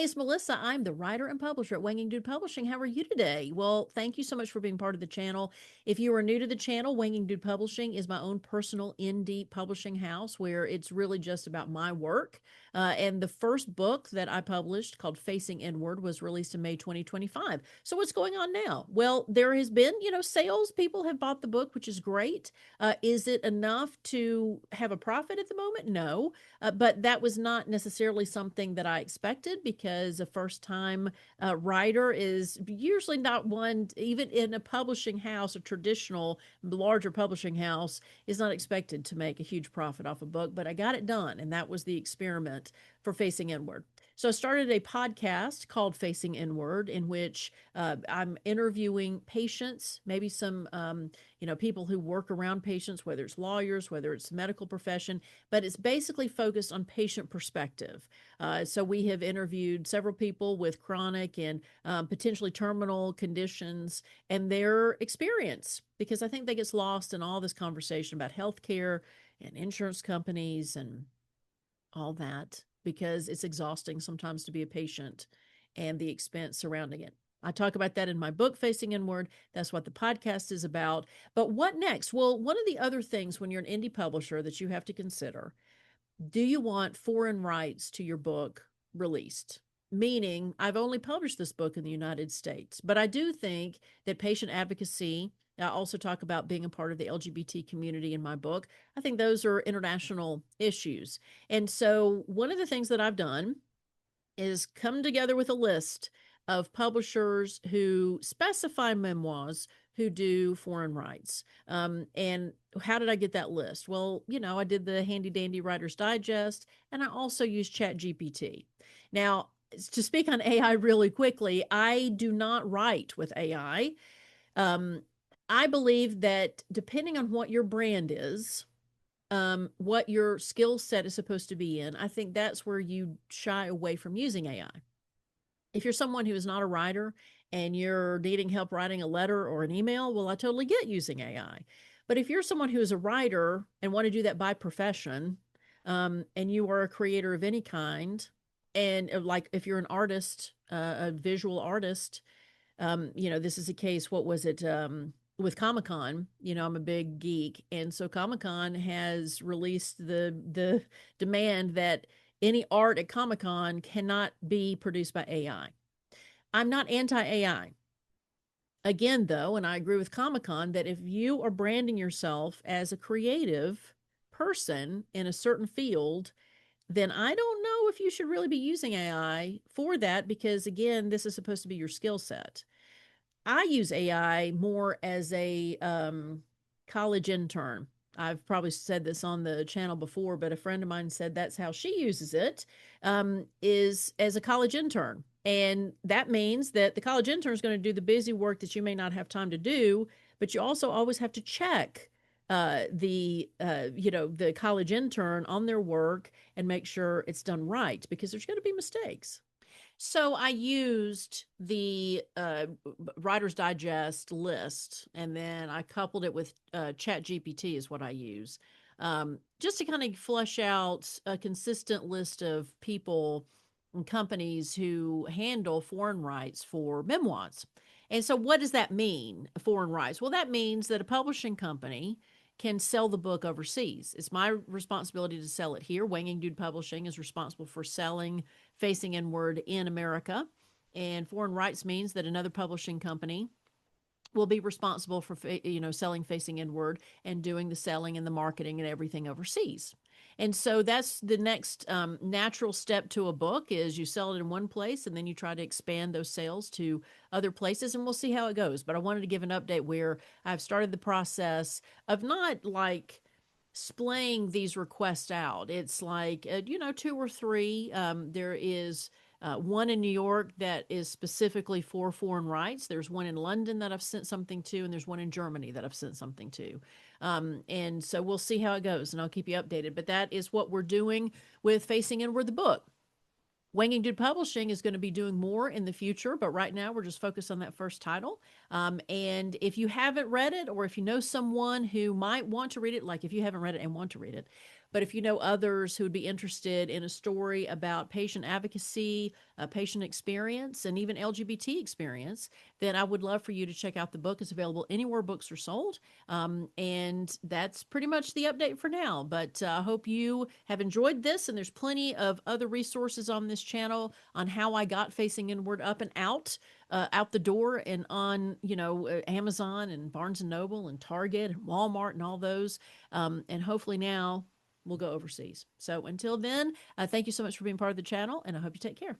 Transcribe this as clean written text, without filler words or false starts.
Hey, it's Melissa. I'm the writer and publisher at Wanging Dude Publishing. How are you today? Well, thank you so much for being part of the channel. If you are new to the channel, Wanging Dude Publishing is my own personal indie publishing house where it's really just about my work. And the first book that I published, called Facing Inward, was released in May 2025. So what's going on now? Well, there has been, sales. People have bought the book, which is great. Is it enough to have a profit at the moment? No. But that was not necessarily something that I expected, because a first time writer is usually not one, even in a publishing house, a traditional larger publishing house, is not expected to make a huge profit off a book. But I got it done, and that was the experiment for Facing Inward. So I started a podcast called Facing Inward, in which I'm interviewing patients, maybe some people who work around patients, whether it's lawyers, whether it's medical profession, but it's basically focused on patient perspective. So we have interviewed several people with chronic and potentially terminal conditions and their experience, because I think that gets lost in all this conversation about healthcare and insurance companies and all that, because it's exhausting sometimes to be a patient and the expense surrounding it. I talk about that in my book, Facing Inward. That's what the podcast is about. But what next? Well, one of the other things when you're an indie publisher that you have to consider: do you want foreign rights to your book released? Meaning, I've only published this book in the United States, but I do think that patient advocacy, I also talk about being a part of the LGBT community in my book. I think those are international issues. And so, one of the things that I've done is come together with a list of publishers who specify memoirs who do foreign rights. And how did I get that list? Well, I did the handy dandy Writer's Digest, and I also used Chat GPT. Now, to speak on AI really quickly, I do not write with AI. Um, I believe that depending on what your brand is, what your skill set is supposed to be in, I think that's where you shy away from using AI. If you're someone who is not a writer and you're needing help writing a letter or an email, well, I totally get using AI. But if you're someone who is a writer and want to do that by profession, and you are a creator of any kind, and like if you're an artist, a visual artist, this is a case, what was it? With Comic Con, I'm a big geek. And so Comic Con has released the demand that any art at Comic Con cannot be produced by AI. I'm not anti AI. Again, though, and I agree with Comic Con, that if you are branding yourself as a creative person in a certain field, then I don't know if you should really be using AI for that, because, again, this is supposed to be your skill set. I use AI more as a college intern. I've probably said this on the channel before, but a friend of mine said that's how she uses it, is as a college intern. And that means that the college intern is going to do the busy work that you may not have time to do, but you also always have to check the college intern on their work and make sure it's done right, because there's going to be mistakes. So I used the Writer's Digest list, and then I coupled it with Chat GPT is what I use, just to kind of flesh out a consistent list of people and companies who handle foreign rights for memoirs. And so what does that mean, foreign rights? Well, that means that a publishing company can sell the book overseas. It's my responsibility to sell it here. Wanging Dude Publishing is responsible for selling Facing Inward in America. And foreign rights means that another publishing company will be responsible for selling Facing Inward and doing the selling and the marketing and everything overseas. And so that's the next natural step to a book: is you sell it in one place and then you try to expand those sales to other places, and we'll see how it goes. But I wanted to give an update where I've started the process of not like splaying these requests out. It's like, two or three. There is one in New York that is specifically for foreign rights. There's one in London that I've sent something to, and there's one in Germany that I've sent something to. And so we'll see how it goes, and I'll keep you updated. But that is what we're doing with Facing Inward, the book. Wanging Dude Publishing is going to be doing more in the future, but right now we're just focused on that first title. And if you haven't read it, or if you know someone who might want to read it, like if you haven't read it and want to read it, But if you know others who would be interested in a story about patient advocacy, patient experience, and even LGBT experience, then I would love for you to check out the book. It's available anywhere books are sold. And that's pretty much the update for now. But I hope you have enjoyed this. And there's plenty of other resources on this channel on how I got Facing Inward up and out the door, and on Amazon and Barnes and Noble and Target and Walmart and all those. And hopefully now we'll go overseas. So until then, thank you so much for being part of the channel, and I hope you take care.